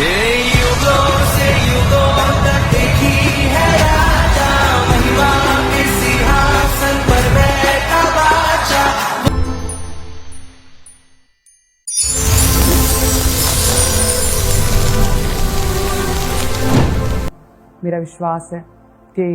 युगों से युगों तक एक ही है राजा, महिमा के सिंहासन पर बैठा बादशाह। मेरा विश्वास है कि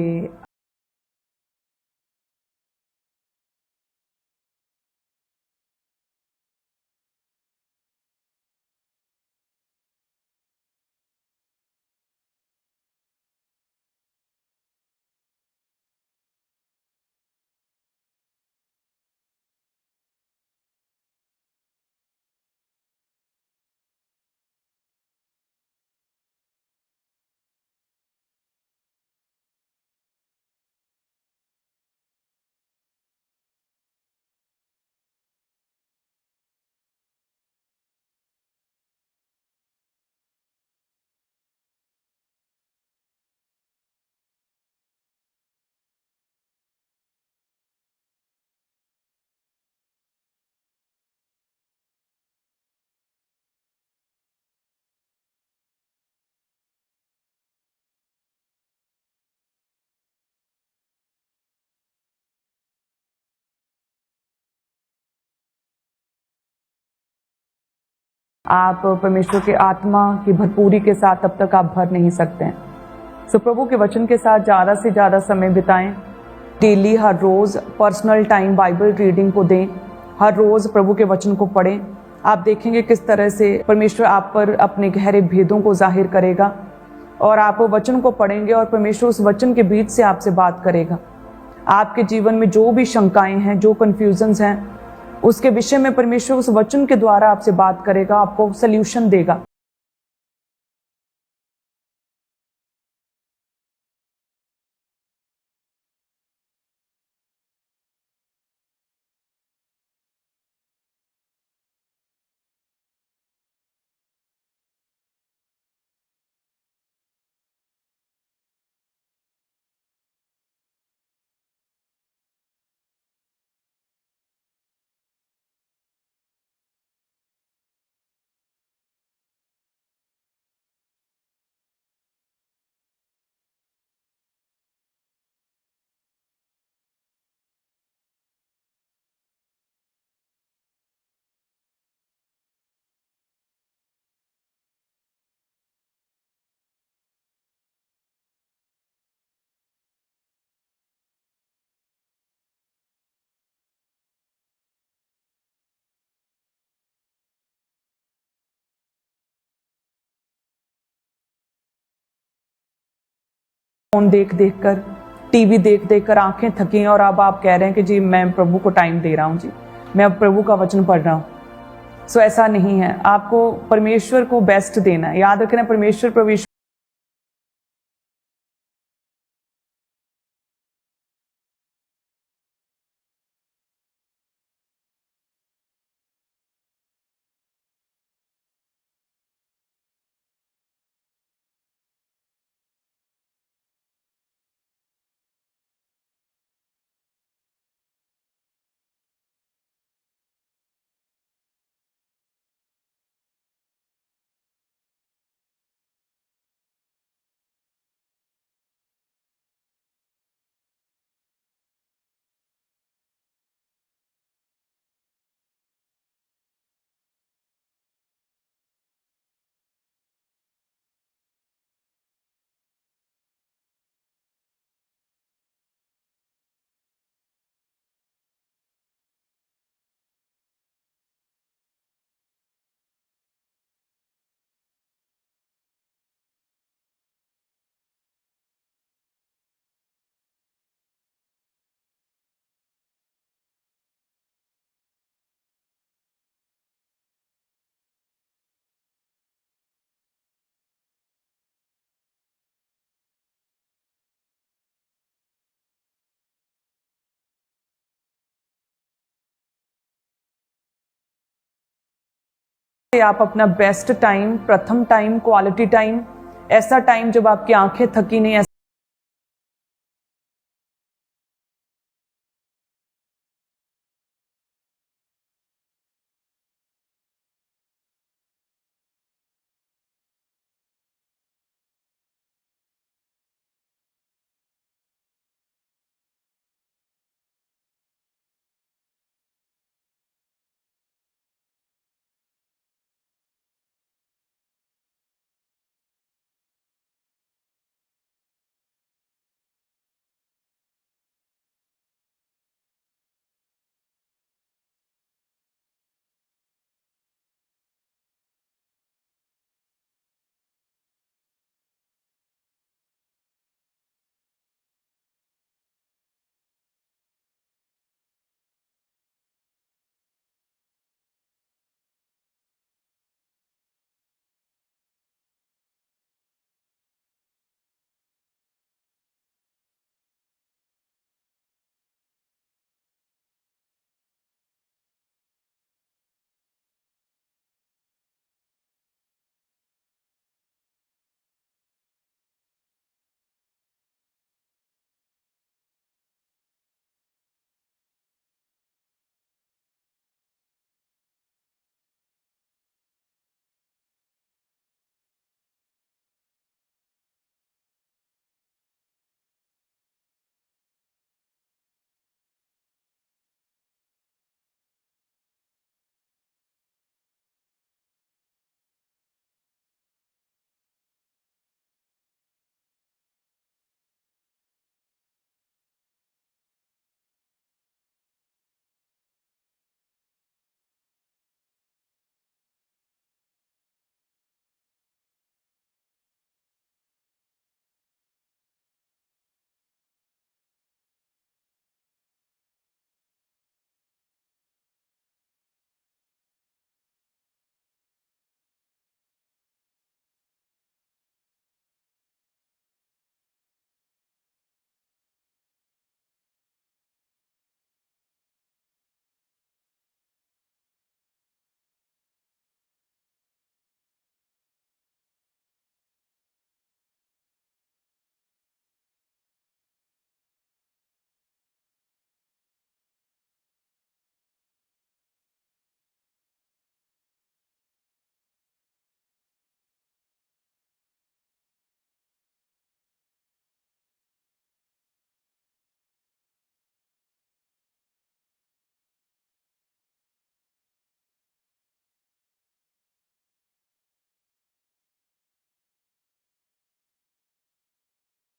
आप परमेश्वर के आत्मा की भरपूरी के साथ तब तक आप भर नहीं सकते हैं। सो प्रभु के वचन के साथ ज़्यादा से ज़्यादा समय बिताएं। डेली हर रोज़ पर्सनल टाइम बाइबल रीडिंग को दें। हर रोज़ प्रभु के वचन को पढ़ें। आप देखेंगे किस तरह से परमेश्वर आप पर अपने गहरे भेदों को जाहिर करेगा और आप वचन को पढ़ेंगे और परमेश्वर उस वचन के बीच से आपसे बात करेगा। आपके जीवन में जो भी शंकाएं हैं, जो कन्फ्यूजन्स हैं, उसके विषय में परमेश्वर उस वचन के द्वारा आपसे बात करेगा, आपको सल्यूशन देगा। फोन देख देख कर, टीवी देख देख कर आंखें थकी हैं और अब आप कह रहे हैं कि जी मैं प्रभु को टाइम दे रहा हूँ, जी मैं अब प्रभु का वचन पढ़ रहा हूँ। सो ऐसा नहीं है। आपको परमेश्वर को बेस्ट देना है। याद रखना, परमेश्वर प्रवेश आप अपना बेस्ट टाइम, प्रथम टाइम, क्वालिटी टाइम, ऐसा टाइम जब आपकी आंखें थकी नहीं,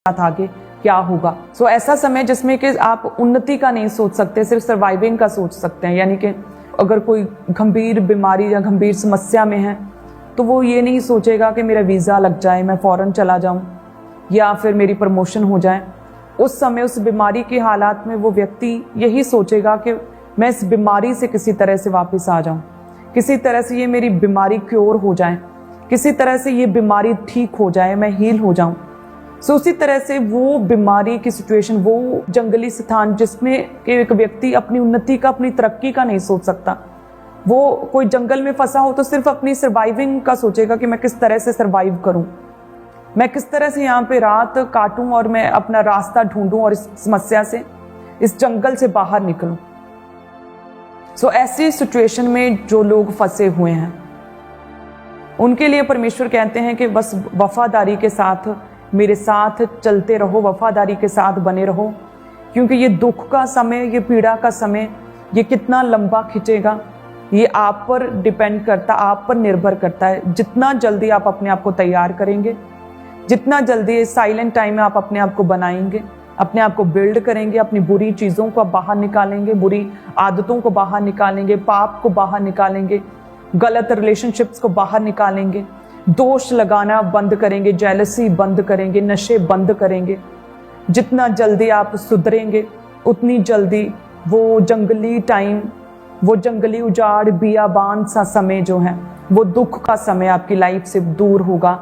साथ आगे क्या होगा। सो ऐसा समय जिसमें कि आप उन्नति का नहीं सोच सकते, सिर्फ सर्वाइविंग का सोच सकते हैं। यानी कि अगर कोई गंभीर बीमारी या गंभीर समस्या में है तो वो ये नहीं सोचेगा कि मेरा वीज़ा लग जाए, मैं फ़ौरन चला जाऊं या फिर मेरी प्रमोशन हो जाए। उस समय उस बीमारी के हालात में वो व्यक्ति यही सोचेगा कि मैं इस बीमारी से किसी तरह से वापस आ जाऊं, किसी तरह से ये मेरी बीमारी क्योर हो जाए, किसी तरह से ये बीमारी ठीक हो जाए, मैं हील हो जाऊं। सो उसी तरह से वो बीमारी की सिचुएशन, वो जंगली स्थान जिसमें कि एक व्यक्ति अपनी उन्नति का, अपनी तरक्की का नहीं सोच सकता, वो कोई जंगल में फंसा हो तो सिर्फ अपनी सर्वाइविंग का सोचेगा कि मैं किस तरह से सर्वाइव करूं, मैं किस तरह से यहाँ पे रात काटूं और मैं अपना रास्ता ढूंढूं और इस समस्या से, इस जंगल से बाहर निकलूं। सो ऐसी सिचुएशन में जो लोग फंसे हुए हैं उनके लिए परमेश्वर कहते हैं कि बस वफादारी के साथ मेरे साथ चलते रहो, वफादारी के साथ बने रहो, क्योंकि ये दुख का समय, ये पीड़ा का समय, ये कितना लंबा खिंचेगा ये आप पर डिपेंड करता, आप पर निर्भर करता है। जितना जल्दी आप अपने आप को तैयार करेंगे, जितना जल्दी साइलेंट टाइम में आप अपने आप को बनाएंगे, अपने आप को बिल्ड करेंगे, अपनी बुरी चीज़ों को बाहर निकालेंगे, बुरी आदतों को बाहर निकालेंगे, पाप को बाहर निकालेंगे, गलत रिलेशनशिप्स को बाहर निकालेंगे, दोष लगाना बंद करेंगे, जेलसी बंद करेंगे, नशे बंद करेंगे। जितना जल्दी आप सुधरेंगे उतनी जल्दी वो जंगली टाइम, वो जंगली उजाड़ बियाबान सा समय जो है, वो दुख का समय आपकी लाइफ से दूर होगा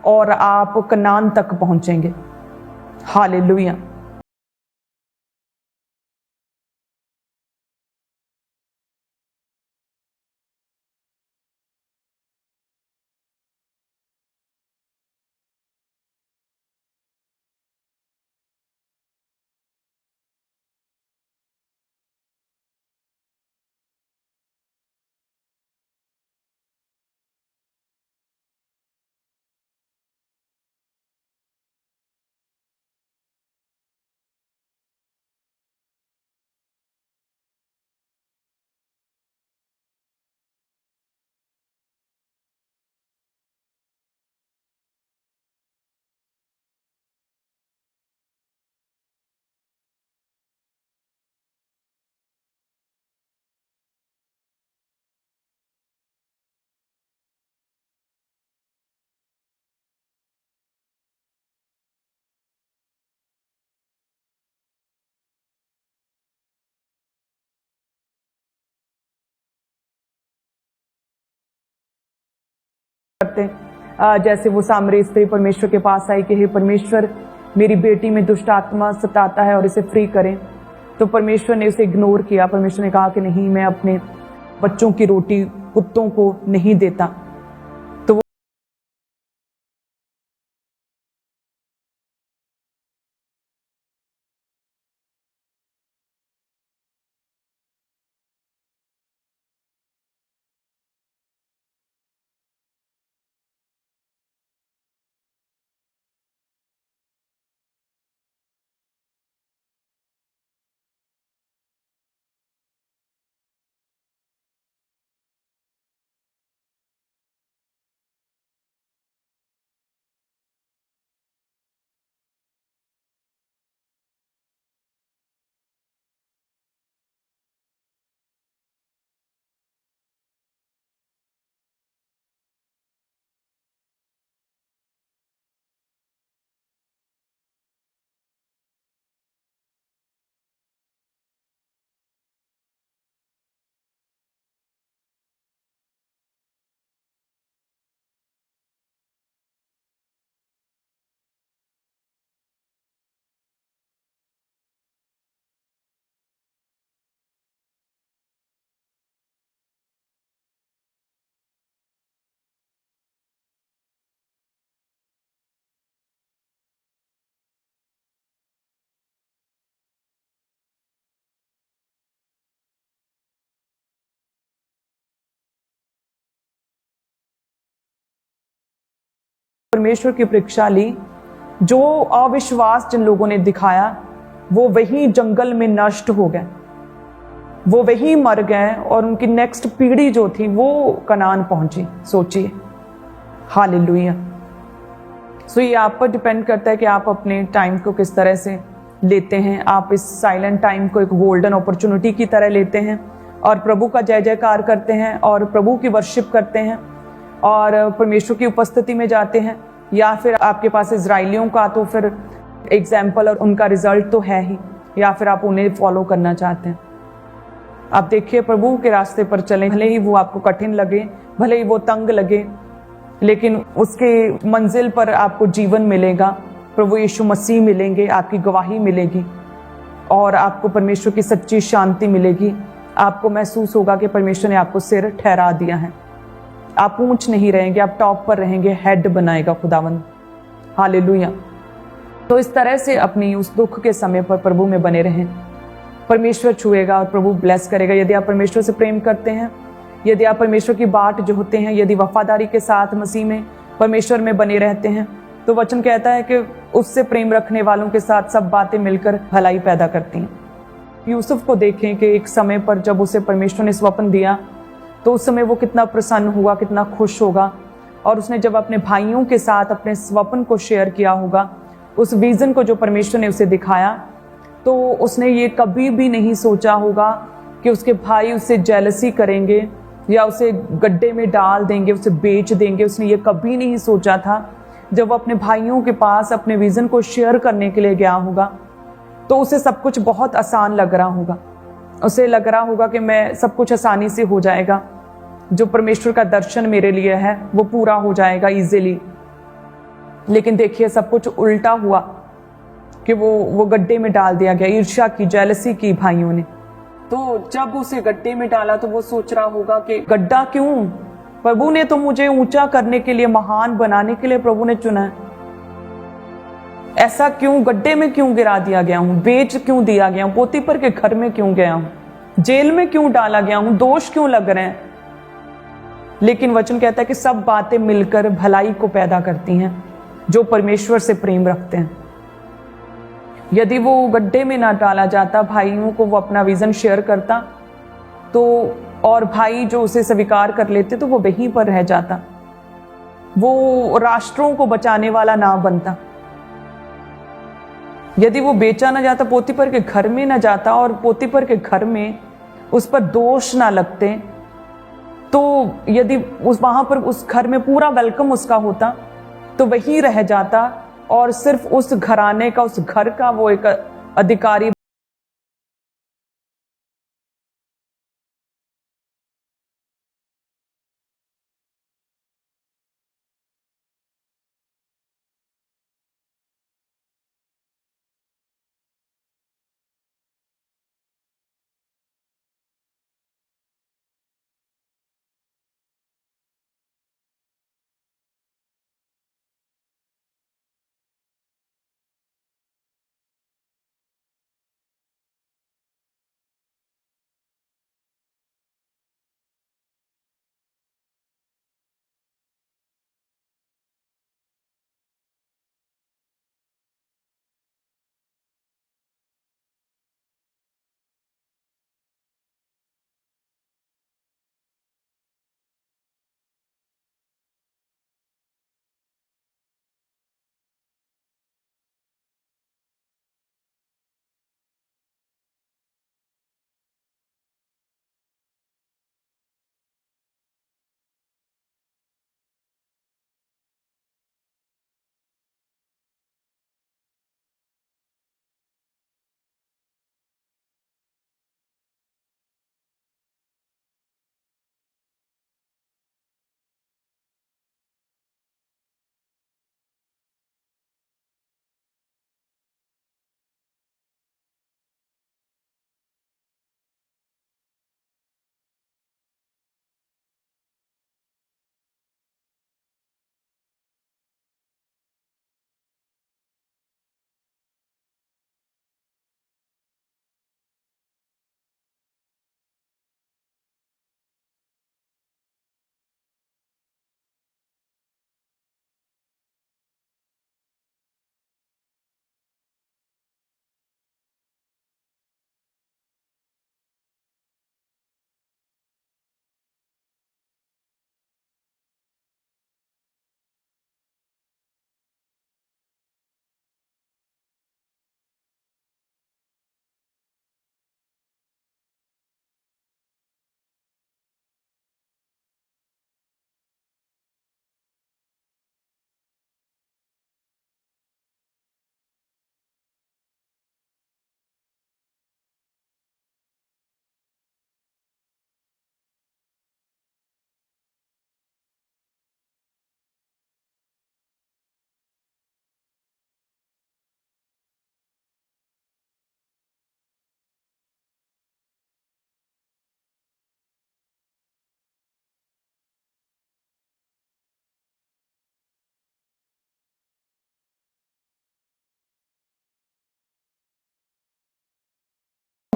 और आप कनान तक पहुंचेंगे। हालेलुया। करते जैसे वो सामरी स्त्री परमेश्वर के पास आई कि हे परमेश्वर, मेरी बेटी में दुष्ट आत्मा सताता है और इसे फ्री करें। तो परमेश्वर ने उसे इग्नोर किया। परमेश्वर ने कहा कि नहीं, मैं अपने बच्चों की रोटी कुत्तों को नहीं देता। तो परमेश्वर की परीक्षा ली। जो अविश्वास जिन लोगों ने दिखाया वो वही जंगल में नष्ट हो गए, वो वही मर गए और उनकी नेक्स्ट पीढ़ी जो थी वो कनान पहुंची। सोचिए, हालेलुया। सो ये आप पर डिपेंड करता है कि आप अपने टाइम को किस तरह से लेते हैं। आप इस साइलेंट टाइम को एक गोल्डन अपॉर्चुनिटी की तरह लेते हैं और प्रभु का जय जयकार करते हैं और प्रभु की वर्शिप करते हैं और परमेश्वर की उपस्थिति में जाते हैं, या फिर आपके पास इजराइलियों का तो फिर एग्जाम्पल और उनका रिजल्ट तो है ही, या फिर आप उन्हें फॉलो करना चाहते हैं। आप देखिए, प्रभु के रास्ते पर चलें, भले ही वो आपको कठिन लगे, भले ही वो तंग लगे, लेकिन उसके मंजिल पर आपको जीवन मिलेगा, प्रभु यीशु मसीह मिलेंगे, आपकी गवाही मिलेगी और आपको परमेश्वर की सच्ची शांति मिलेगी। आपको महसूस होगा कि परमेश्वर ने आपको सिर ठहरा दिया है। आप ऊंच नहीं रहेंगे, आप टॉप पर रहेंगे, हेड बनाएगा खुदावंद। हालेलुया। तो इस तरह से अपनी उस दुख के समय पर प्रभु में बने रहें। परमेश्वर छुएगा और प्रभु ब्लेस करेगा। यदि आप परमेश्वर से प्रेम करते हैं, यदि आप परमेश्वर की बाट जो होते हैं, यदि वफादारी के साथ मसीह में परमेश्वर में बने रहते हैं, तो वचन कहता है कि उससे प्रेम रखने वालों के साथ सब बातें मिलकर भलाई पैदा करती हैं। यूसुफ को देखें कि एक समय पर जब उसे परमेश्वर ने स्वप्न दिया तो उस समय वो कितना प्रसन्न हुआ, कितना खुश होगा, और उसने जब अपने भाइयों के साथ अपने स्वप्न को शेयर किया होगा, उस विजन को जो परमेश्वर ने उसे दिखाया, तो उसने ये कभी भी नहीं सोचा होगा कि उसके भाई उससे जेलसी करेंगे या उसे गड्ढे में डाल देंगे, उसे बेच देंगे। उसने ये कभी नहीं सोचा था। जब वो अपने भाइयों के पास अपने विजन को शेयर करने के लिए गया होगा, तो उसे सब कुछ बहुत आसान लग रहा होगा। उसे लग रहा होगा कि मैं सब कुछ आसानी से हो जाएगा, जो परमेश्वर का दर्शन मेरे लिए है वो पूरा हो जाएगा इजीली। लेकिन देखिए, सब कुछ उल्टा हुआ कि वो गड्ढे में डाल दिया गया। ईर्ष्या की, जेलसी की भाइयों ने। तो जब उसे गड्ढे में डाला तो वो सोच रहा होगा कि गड्ढा क्यों, प्रभु ने तो मुझे ऊंचा करने के लिए, महान बनाने के लिए प्रभु ने चुना है। ऐसा क्यों, गड्ढे में क्यों गिरा दिया गया हूं, बेच क्यों दिया गया हूं, पोतीपर के घर में क्यों गया हूं, जेल में क्यों डाला गया हूं, दोष क्यों लग रहे हैं। लेकिन वचन कहता है कि सब बातें मिलकर भलाई को पैदा करती हैं जो परमेश्वर से प्रेम रखते हैं। यदि वो गड्ढे में ना डाला जाता, भाइयों को वो अपना विजन शेयर करता, तो और भाई जो उसे स्वीकार कर लेते तो वो वहीं पर रह जाता, वो राष्ट्रों को बचाने वाला ना बनता। यदि वो बेचा ना जाता, पोतीपर के घर में ना जाता और पोतीपर के घर में उस पर दोष ना लगते, तो यदि वहां पर उस घर में पूरा वेलकम उसका होता, तो वही रह जाता और सिर्फ उस घराने का, उस घर का वो एक अधिकारी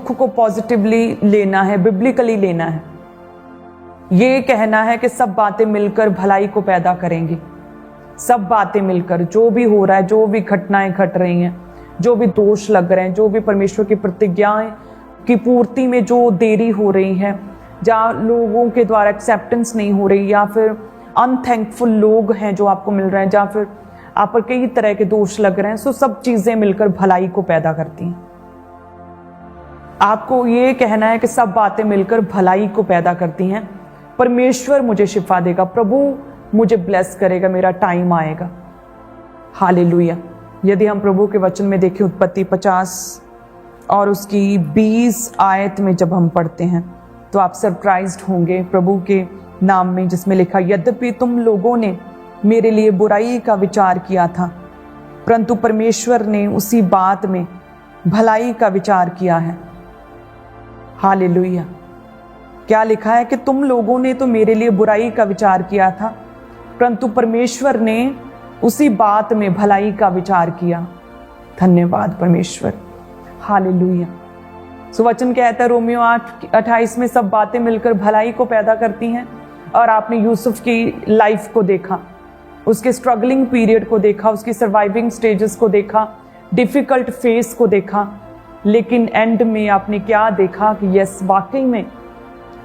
दुख को पॉजिटिवली लेना है, बिब्लिकली लेना है। ये कहना है कि सब बातें मिलकर भलाई को पैदा करेंगी। सब बातें मिलकर, जो भी हो रहा है, जो भी घटनाएं घट रही हैं, जो भी दोष लग रहे हैं, जो भी परमेश्वर की प्रतिज्ञाएं की पूर्ति में जो देरी हो रही है, जहाँ लोगों के द्वारा एक्सेप्टेंस नहीं हो रही, या फिर अनथैंकफुल लोग हैं जो आपको मिल रहे हैं, जहाँ फिर आप पर कई तरह के दोष लग रहे हैं, सो सब चीजें मिलकर भलाई को पैदा करती हैं। आपको ये कहना है कि सब बातें मिलकर भलाई को पैदा करती हैं। परमेश्वर मुझे शिफा देगा, प्रभु मुझे ब्लेस करेगा, मेरा टाइम आएगा। हालेलुया। यदि हम प्रभु के वचन में देखें, उत्पत्ति 50 और उसकी 20 आयत में जब हम पढ़ते हैं तो आप सरप्राइज्ड होंगे प्रभु के नाम में, जिसमें लिखा, यद्यपि तुम लोगों ने मेरे लिए बुराई का विचार किया था, परंतु परमेश्वर ने उसी बात में भलाई का विचार किया है। हालेलुया। क्या लिखा है कि तुम लोगों ने तो मेरे लिए बुराई का विचार किया था, परंतु परमेश्वर ने उसी बात में भलाई का विचार किया। धन्यवाद परमेश्वर। हालेलुया। सो वचन कहता है रोमियो 8:28 में, सब बातें मिलकर भलाई को पैदा करती हैं। और आपने यूसुफ की लाइफ को देखा, उसके स्ट्रगलिंग पीरियड को देखा, उसकी सर्वाइविंग स्टेजेस को देखा, डिफिकल्ट फेस को देखा, लेकिन एंड में आपने क्या देखा कि यस, वाकई में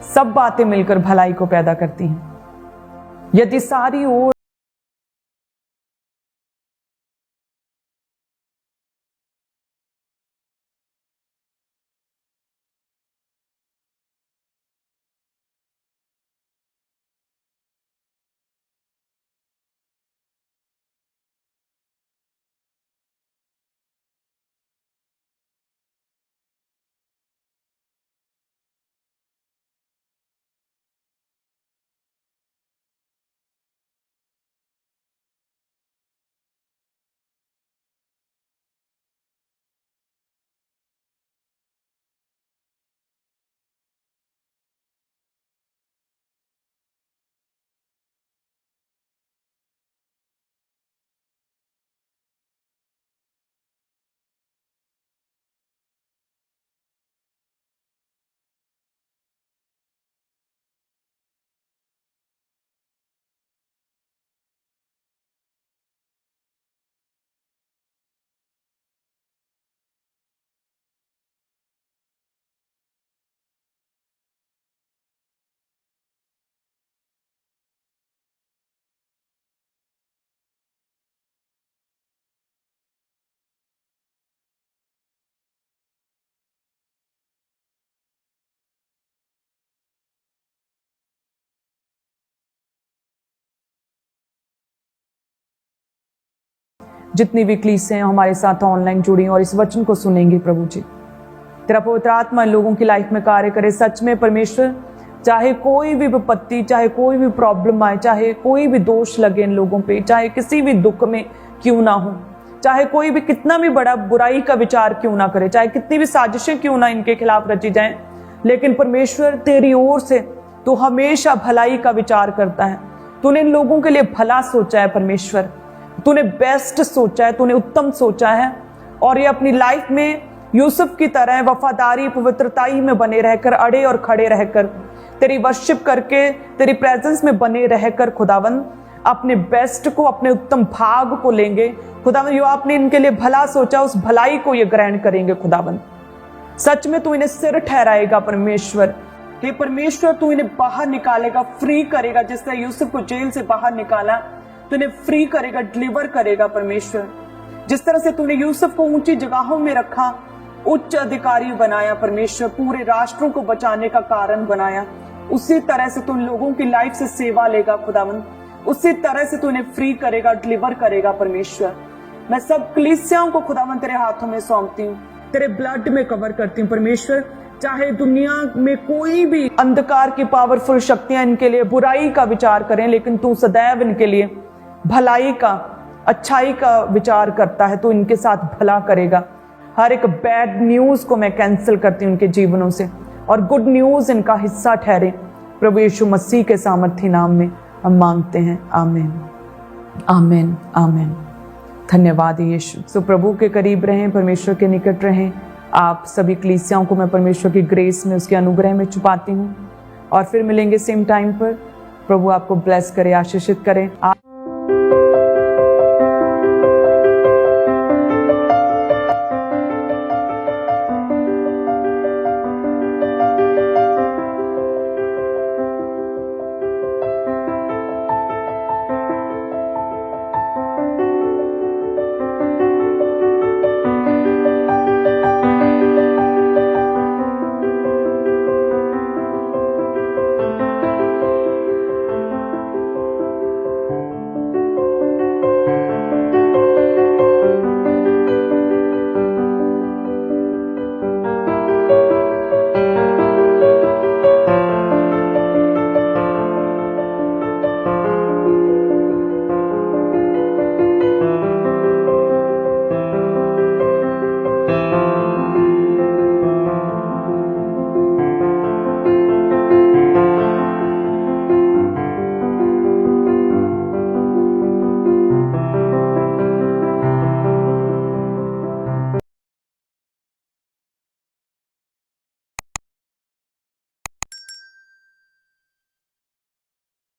सब बातें मिलकर भलाई को पैदा करती हैं। यदि सारी ओर जितनी भी कलीसियां हमारे साथ ऑनलाइन जुड़ी और इस वचन को सुनेंगे, प्रभु जी तेरा पवित्र आत्मा लोगों की लाइफ में कार्य करे। सच में परमेश्वर, चाहे कोई भी विपत्ति, चाहे कोई भी प्रॉब्लम आए, चाहे कोई भी दोष लगे इन लोगों पे, चाहे किसी भी दुख में क्यों ना हो, चाहे कोई भी कितना भी बड़ा बुराई का विचार क्यों ना करे, चाहे कितनी भी साजिशें क्यों ना इनके खिलाफ रची जाएं, लेकिन परमेश्वर तेरी ओर से तू हमेशा भलाई का विचार करता है। तूने इन लोगों के लिए भला सोचा है परमेश्वर, तूने बेस्ट सोचा है, तूने उत्तम सोचा है। और ये अपनी लाइफ में यूसुफ की तरह वफादारी, पवित्रताई में बने रहकर, अड़े और खड़े रहकर, तेरी वर्शिप करके, तेरी प्रेजेंस में बने रहकर खुदावन अपने बेस्ट को, अपने उत्तम भाग को लेंगे। खुदावन जो आपने इनके लिए भला सोचा, उस भलाई को ये ग्रहण करेंगे। खुदावन सच में तू इन्हें सिर ठहराएगा परमेश्वर। हे परमेश्वर, तू इन्हें बाहर निकालेगा, फ्री करेगा। जिस तरह यूसुफ को जेल से बाहर निकाला, तू इन्हें फ्री करेगा, डिलीवर करेगा परमेश्वर। जिस तरह से तूने यूसुफ को ऊंची जगहों में रखा, उच्च अधिकारी बनाया परमेश्वर, पूरे राष्ट्रों को बचाने का कारण बनाया, उसी तरह से तू लोगों की लाइफ से सेवा लेगा खुदावन। उसी तरह से तू इन्हें फ्री करेगा, डिलीवर करेगा परमेश्वर। मैं सब कलीसियाओं को खुदावन तेरे हाथों में सौंपती हूँ, तेरे ब्लड में कवर करती हूँ परमेश्वर। चाहे दुनिया में कोई भी अंधकार की पावरफुल शक्तियां इनके लिए बुराई का विचार करें, लेकिन तू सदैव इनके लिए भलाई का, अच्छाई का विचार करता है। तो इनके साथ भला करेगा। हर एक बैड न्यूज को मैं कैंसिल करती हूँ इनके जीवनों से, और गुड न्यूज इनका हिस्सा ठहरे। प्रभु यीशु मसीह के सामर्थ्य नाम में हम मांगते हैं, आमीन, आमीन, आमीन। धन्यवाद यीशु। सो प्रभु के करीब रहें, परमेश्वर के निकट रहें, आप सभी कलीसियाओं को मैं परमेश्वर की ग्रेस में, उसके अनुग्रह में छुपाती हूँ और फिर मिलेंगे सेम टाइम पर। प्रभु आपको ब्लेस करे, आशीषित करे।